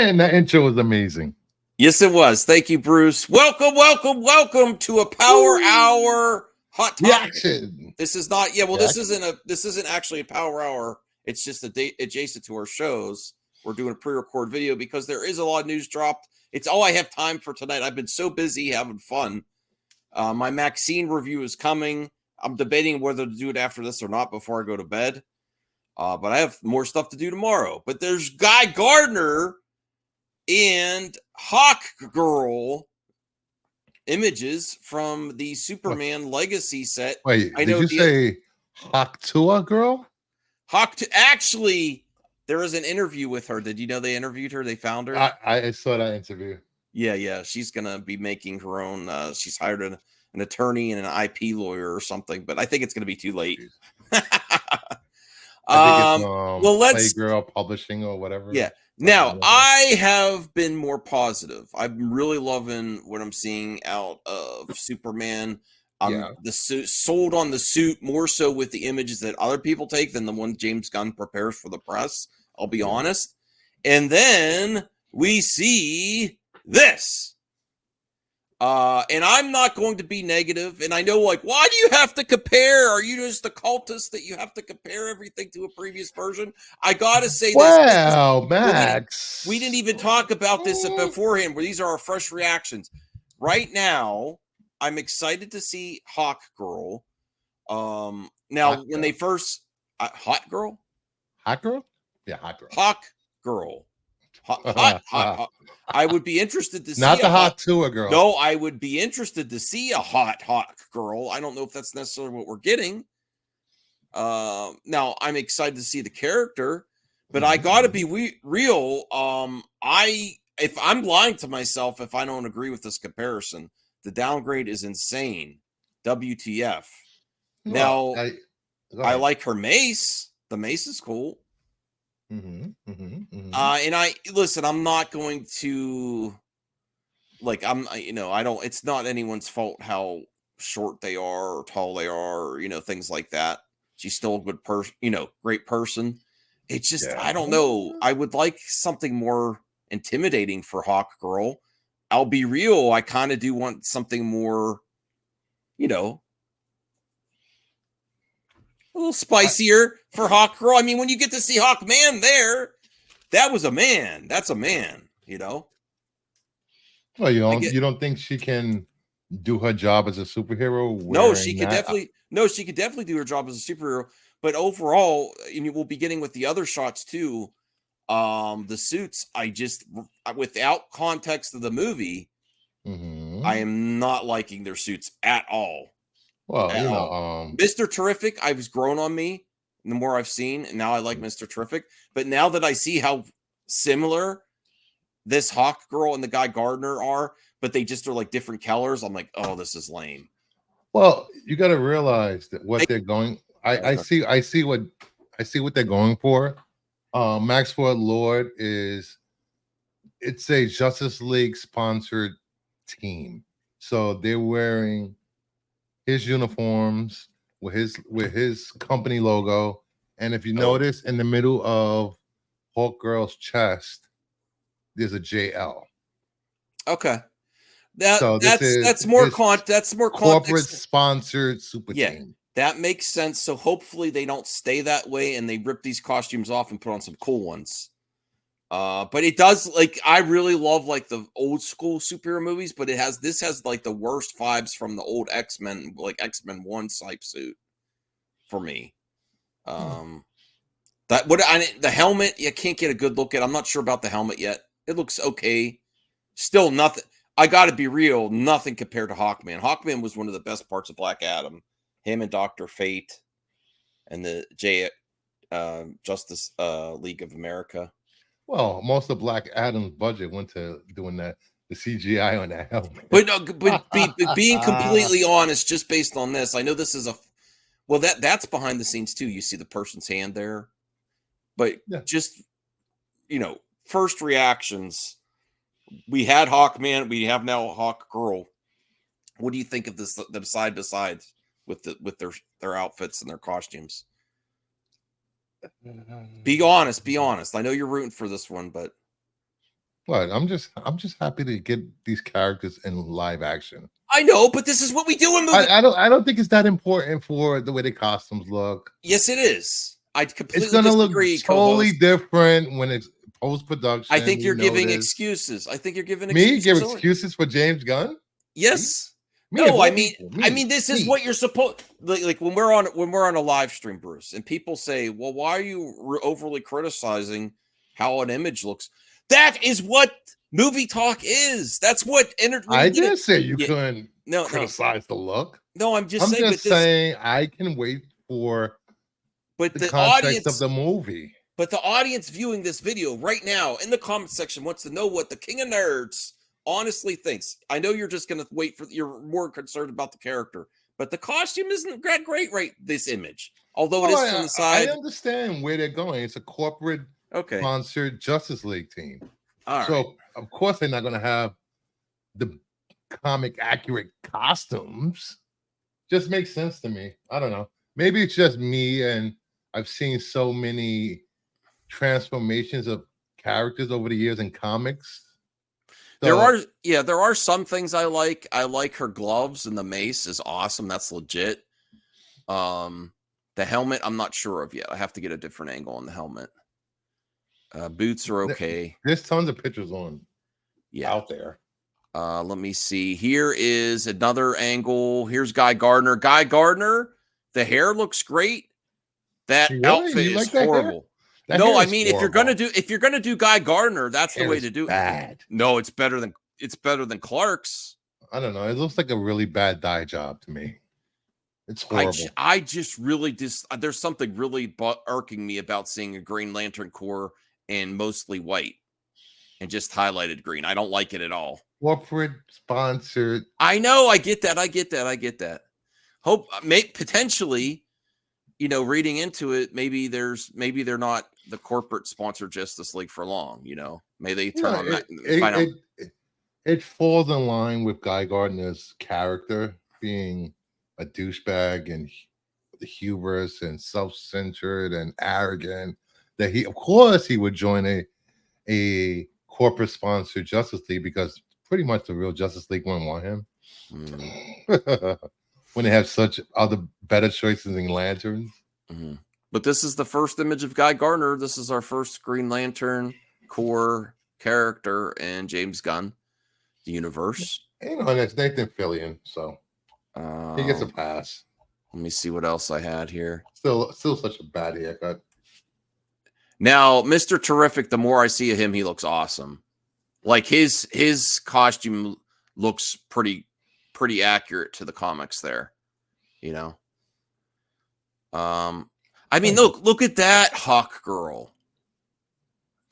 Man, that intro was amazing. Yes, it was. Thank you, Bruce. Welcome to a Power Hour Hot Topic. Reaction. This is not. Yeah, well, Reaction. this isn't actually a Power Hour. It's just adjacent to our shows. We're doing a pre-record video because there is a lot of news dropped. It's all I have time for tonight. I've been so busy having fun. My Maxine review is coming. I'm debating whether to do it after this or not before I go to bed. But I have more stuff to do tomorrow. But there's Guy Gardner and HAWKGIRL images from the Superman Legacy set. Wait, did you say HAWKGIRL? Actually, there was an interview with her. Did you know they interviewed her? They found her. I saw that interview. Yeah. She's gonna be making her own. She's hired an attorney and an IP lawyer or something, but I think it's gonna be too late. I think it's Playgirl Publishing or whatever. Yeah. Now, I have been more positive. I'm really loving what I'm seeing out of Superman. The suit, sold on the suit more so with the images that other people take than the one James Gunn prepares for the press. I'll be honest. And then we see this. And I'm not going to be negative. And I know, like, why do you have to compare? Are you just the cultist that you have to compare everything to a previous version? I gotta say, wow, Max. We didn't even talk about this beforehand. Where these are our fresh reactions. Right now, I'm excited to see HAWKGIRL. Now, when they first HAWKGIRL? HAWKGIRL? Yeah, HAWKGIRL. HAWKGIRL. Hot. I would be interested to see not the hot tour girl. No, I would be interested to see a hot girl. I don't know if that's necessarily what we're getting. Now I'm excited to see the character, but I got to be real. If I'm lying to myself if I don't agree with this comparison, the downgrade is insane. WTF? Well, now I like her mace. The mace is cool. And I'm not going to I don't, it's not anyone's fault how short they are or tall they are, or, things like that. She's still a good person, great person. It's just, I don't know. I would like something more intimidating for HAWKGIRL. I'll be real. I kind of do want something more, a little spicier for HAWKGIRL. I mean, when you get to see Hawkman there, that was a man. That's a man, Well, you don't think she can do her job as a superhero? No, she could definitely do her job as a superhero. But overall, and we'll be getting with the other shots too. The suits, without context of the movie, I am not liking their suits at all. Well, Mr. Terrific, I've grown on me the more I've seen, and now I like Mr. Terrific. But now that I see how similar this HAWKGIRL and the Guy Gardner are, but they just are like different colors, I'm like, oh, this is lame. Well, you got to realize that what they're going. I see what they're going for. Max Ford Lord it's a Justice League sponsored team, so they're wearing his uniforms with his company logo, and if you notice in the middle of HAWKGIRL's chest, there's a JL. Okay, that's more corporate sponsored super team. That makes sense. So hopefully they don't stay that way and they rip these costumes off and put on some cool ones. But it does, I really love the old school superhero movies, but this has the worst vibes from the old X-Men, X-Men 1 type suit for me. The helmet, you can't get a good look at. I'm not sure about the helmet yet. It looks okay. Still nothing. I got to be real. Nothing compared to Hawkman. Hawkman was one of the best parts of Black Adam. Him and Dr. Fate and the Justice League of America. Well, most of Black Adam's budget went to doing the CGI on that helmet. But being completely honest, just based on this, I know this is that's behind the scenes too. You see the person's hand there, but just first reactions. We had Hawkman, we have now HAWKGIRL. What do you think of them side by side with their outfits and their costumes? Be honest. I know you're rooting for this one, but What? I'm just happy to get these characters in live action. I know, but this is what we do in movies. I don't think it's that important for the way the costumes look. Yes, it is. I completely It's gonna disagree. look totally different when it's post production. I think you're giving excuses. I think you're giving me excuses. give excuses for James Gunn. Yes. Me? No, I mean, this is what you're supposed like when we're on a live stream, Bruce, and people say, "Well, why are you overly criticizing how an image looks?" That is what movie talk is. That's what I didn't say you couldn't criticize the look. No, I'm just saying I can wait for the context of the movie. But the audience viewing this video right now in the comment section wants to know what the King of Nerds honestly thinks. I know you're just going to wait for, you're more concerned about the character, but the costume isn't that great, right? This image, although it is from the side. I understand where they're going. It's a corporate sponsored Justice League team. So of course they're not going to have the comic accurate costumes. Just makes sense to me. I don't know. Maybe it's just me, and I've seen so many transformations of characters over the years in comics. So, there are some things I like. I like her gloves, and the mace is awesome. That's legit. The helmet, I'm not sure of yet. I have to get a different angle on the helmet. Boots are okay. There's tons of pictures out there. Let me see. Here is another angle. Here's Guy Gardner. Guy Gardner, the hair looks great. That outfit is horrible. No, I mean, if you're gonna do Guy Gardner, that's the way to do it. No, it's better than Clark's. I don't know. It looks like a really bad dye job to me. It's horrible. I just really there's something really irking me about seeing a Green Lantern Corps and mostly white and just highlighted green. I don't like it at all. Corporate sponsored. I know. I get that. Hope potentially, reading into it, maybe they're not the corporate sponsored Justice League for long. May they turn on that. It falls in line with Guy Gardner's character being a douchebag and the hubris and self-centered and arrogant. That of course he would join a corporate sponsored Justice League, because pretty much the real Justice League wouldn't want him. When they have such other better choices in lanterns. But this is the first image of Guy Gardner. This is our first Green Lantern Corps character in James Gunn universe. And it's Nathan Fillion, so he gets a pass. Let me see what else I had here. Still such a bad haircut. Now, Mr. Terrific, the more I see of him, he looks awesome. Like his costume looks pretty accurate to the comics there. I mean, look at that HAWKGIRL.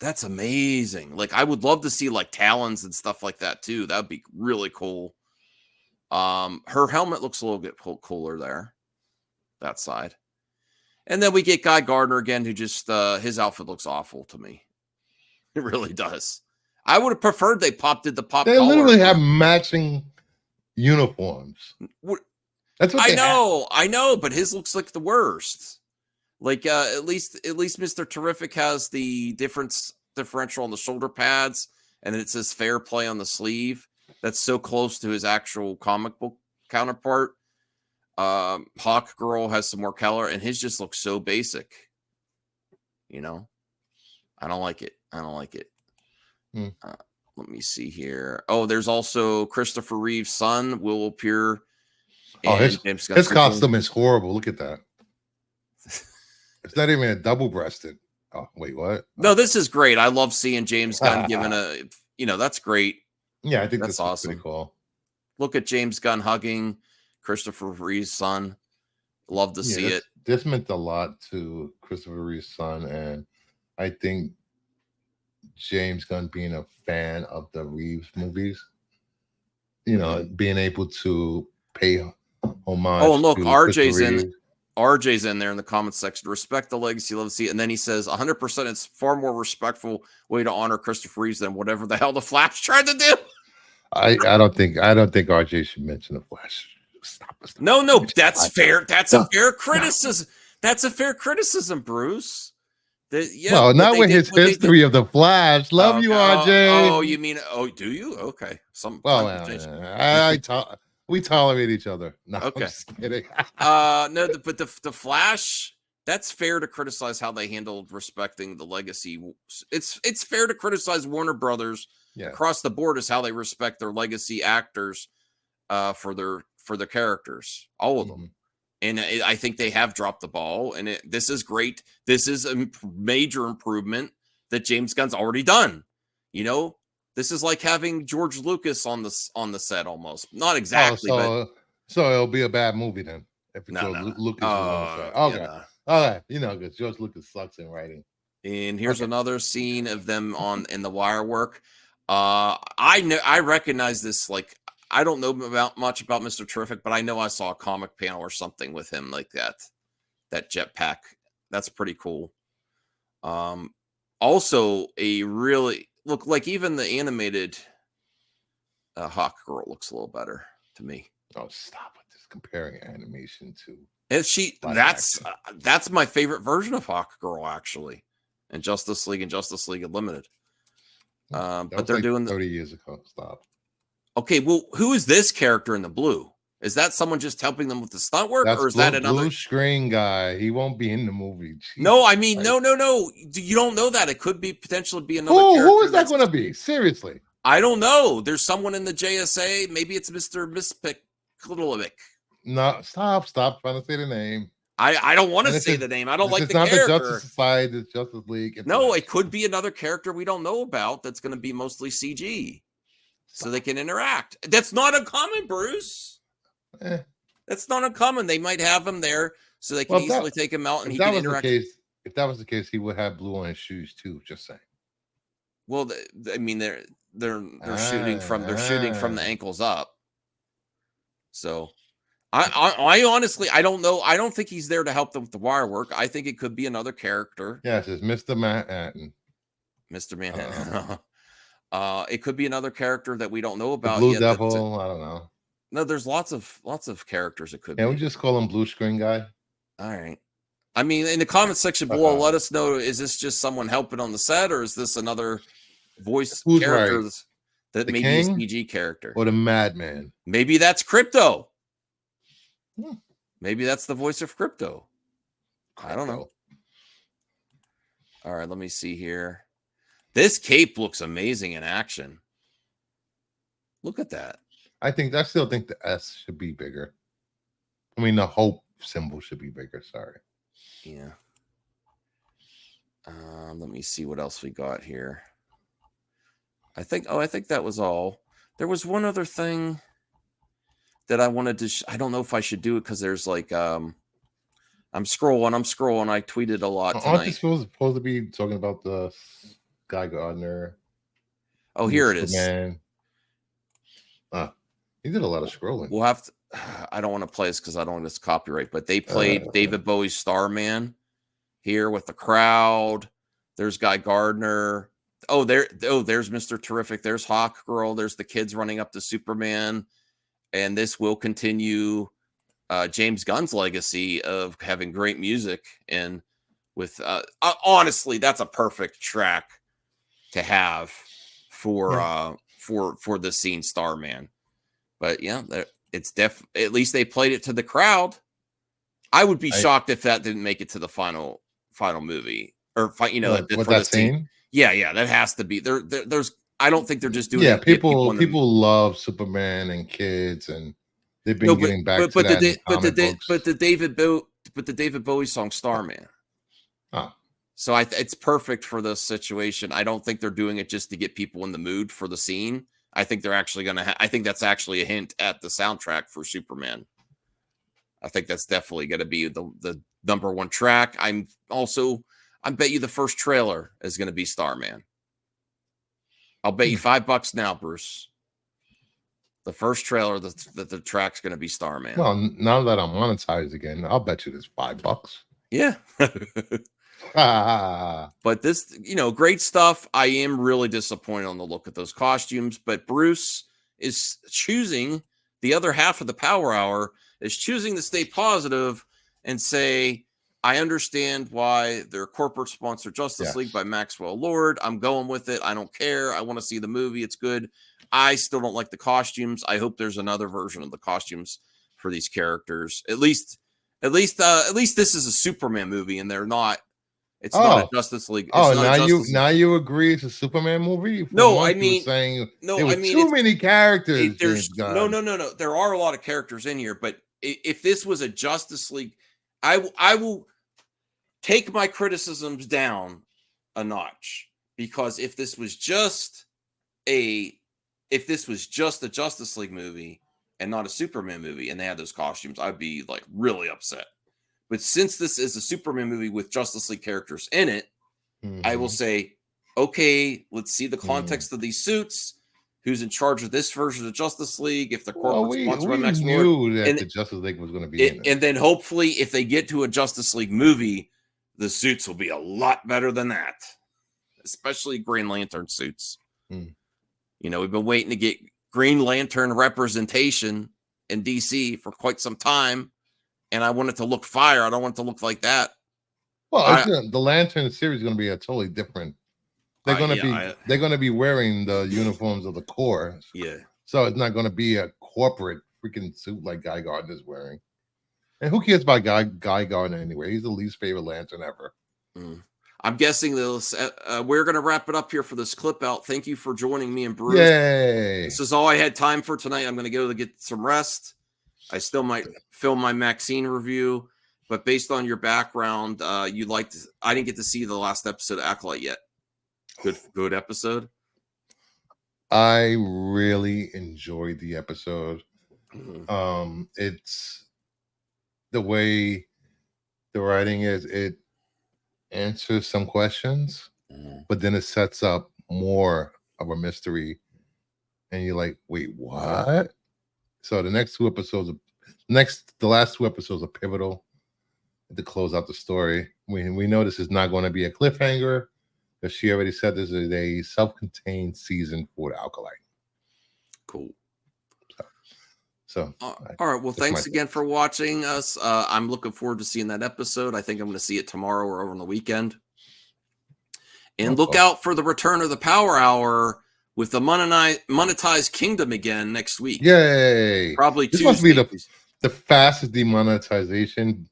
That's amazing. Like, I would love to see like talons and stuff like that too. That'd be really cool. Her helmet looks a little bit cooler there, that side. And then we get Guy Gardner again, who just his outfit looks awful to me. It really does. I would have preferred they did the pop. They literally have matching uniforms. That's what I know, but his looks like the worst. Like at least Mr. Terrific has the differential on the shoulder pads, and then it says fair play on the sleeve. That's so close to his actual comic book counterpart. HAWKGIRL has some more color, and his just looks so basic. I don't like it. Let me see here. Oh, there's also Christopher Reeve's son will appear. His costume is horrible. Look at that. It's not even a double-breasted. Oh, wait, what? No, this is great. I love seeing James Gunn given that's great. Yeah, I think that's awesome. Pretty cool. Look at James Gunn hugging Christopher Reeve's son. Love to see it. This meant a lot to Christopher Reeve's son, and I think James Gunn being a fan of the Reeves movies, being able to pay homage. Oh, look, RJ's in there in the comments section. Respect the legacy, love to see it. And then he says 100% it's far more respectful way to honor Christopher Reeves than whatever the hell the Flash tried to do. I don't think RJ should mention the Flash. Stop. No, that's fair. That's a fair criticism. That's a fair criticism, Bruce. Yeah, well, not with his what they did. history of the Flash. Love Okay. you, RJ. Oh, you mean? Oh, do you? Okay. Some Well, times change. we tolerate each other. No, I'm Okay. just kidding. No, but the Flash. That's fair to criticize how they handled respecting the legacy. It's fair to criticize Warner Brothers across the board as how they respect their legacy actors for their characters, all of them. And I think they have dropped the ball. And this is great. This is a major improvement that James Gunn's already done. You know, this is like having George Lucas on the set almost. Not exactly, but so it'll be a bad movie then if no. Lucas was on the set. Okay. Yeah, Okay, because George Lucas sucks in writing. And here's another scene of them in the wire work. I recognize this. Like, I don't know much about Mr. Terrific, but I know I saw a comic panel or something with him like that jetpack. That's pretty cool. Also a really look like even the animated HAWKGIRL looks a little better to me. Oh, stop with this comparing animation to. That's my favorite version of HAWKGIRL actually, and Justice League Unlimited. But they're like doing 30 years ago. Stop. Okay, well, who is this character in the blue? Is that someone just helping them with the stunt work, or is that another blue screen guy? He won't be in the movie. Jesus no, I mean, Christ. No. You don't know that. It could be potentially be another. Who is that going to be? Seriously, I don't know. There's someone in the JSA. Maybe it's Mr. Mispick Littlevik. No, stop trying to say the name. I don't want to say the name. I don't like the character. It's not the Justice Society, it's Justice League. No, it could be another character we don't know about that's going to be mostly CG. So they can interact. That's not uncommon, Bruce. That's not uncommon. They might have him there so they can easily take him out and he can interact. If that was the case, he would have blue on his shoes too. Just saying. Well, I mean, they're shooting from the ankles up. So, I honestly I don't know. I don't think he's there to help them with the wire work. I think it could be another character. Yeah, it says Mr. Manhattan. Mr. Manhattan. It could be another character that we don't know about. The Blue Devil. I don't know. No, there's lots of characters. It could. Can we just call him Blue Screen Guy? All right. I mean, in the comment section below, let us know: is this just someone helping on the set, or is this another voice character that maybe a CG character or the Madman? Maybe that's Crypto. Maybe that's the voice of Crypto. I don't know. All right, let me see here. This cape looks amazing in action. Look at that. I still think the S should be bigger. I mean, the hope symbol should be bigger. Sorry. Yeah. Let me see what else we got here. I think that was all. There was one other thing that I wanted to. I don't know if I should do it because there's like I'm scrolling. I tweeted a lot tonight. Aren't you supposed to be talking about the Guy Gardner? Oh, here it is. Man. He did a lot of scrolling. We'll have to. I don't want to play this because I don't want this copyright. But they played David Bowie's Starman here with the crowd. There's Guy Gardner. There's Mr. Terrific. There's HAWKGIRL. There's the kids running up to Superman, and this will continue James Gunn's legacy of having great music. And with honestly, that's a perfect track to have for the scene Starman. But yeah, it's at least they played it to the crowd. I would be shocked if that didn't make it to the final movie or for that scene. Yeah, that has to be there's. I don't think they're just doing. Yeah, people love Superman and kids, and they've been getting back to that. But the David Bowie song Starman. Oh. So it's perfect for this situation. I don't think they're doing it just to get people in the mood for the scene. I think they're actually going to I think that's actually a hint at the soundtrack for Superman. I think that's definitely going to be the number one track. I bet you the first trailer is going to be Starman. I'll bet you $5 now, Bruce. The first trailer that the track's going to be Starman. Well, now that I'm monetized again, I'll bet you there's $5. Yeah. But this, great stuff. I am really disappointed on the look at those costumes, but Bruce is choosing, the other half of the Power Hour is choosing to stay positive and say, I understand why they're corporate sponsored Justice League by Maxwell Lord. I'm going with it. I don't care. I want to see the movie. It's good. I still don't like the costumes. I hope there's another version of the costumes for these characters. At least this is a Superman movie, and they're not. It's not a Justice League. Now you agree it's a Superman movie? No, I mean, there were too many characters. No. There are a lot of characters in here, but if this was a Justice League, I will take my criticisms down a notch, because if this was just a Justice League movie and not a Superman movie, and they had those costumes, I'd be like really upset. But since this is a Superman movie with Justice League characters in it, I will say, okay, let's see the context of these suits. Who's in charge of this version of Justice League? If the corporate sponsor by Max knew that the Justice League was going to be in it. And then hopefully, if they get to a Justice League movie, the suits will be a lot better than that, especially Green Lantern suits. You know, we've been waiting to get Green Lantern representation in DC for quite some time, and I want it to look fire. I don't want it to look like that. Well, the Lantern series is going to be a totally different. They're going to be wearing the uniforms of the Corps. Yeah. So it's not going to be a corporate freaking suit like Guy Gardner is wearing. And who cares about Guy Gardner anyway? He's the least favorite Lantern ever. I'm guessing we're going to wrap it up here for this clip out. Thank you for joining me and Bruce. Yay. This is all I had time for tonight. I'm going to go to get some rest. I still might film my Maxine review, but based on your background, I didn't get to see the last episode of Acolyte yet. Good episode. I really enjoyed the episode. It's the way the writing is. It answers some questions, but then it sets up more of a mystery, and you're like, wait, what? So the last 2 episodes are pivotal to close out the story. We know this is not going to be a cliffhanger, because she already said this is a self-contained season for the Acolyte. Cool. So all right. Well, thanks again for watching us. I'm looking forward to seeing that episode. I think I'm going to see it tomorrow or over on the weekend. And look out for the return of the Power Hour with the monetized Kingdom again next week. Yay! Probably this Tuesday. Must be the fastest demonetization.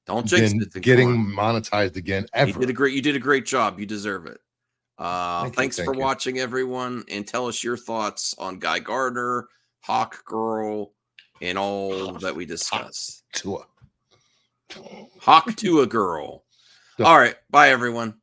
Don't jinx it. Getting monetized again ever. You did a great job. You deserve it. Thanks for watching, everyone, and tell us your thoughts on Guy Gardner, HAWKGIRL, and all that we discussed. HAWKGIRL. All right. Bye, everyone.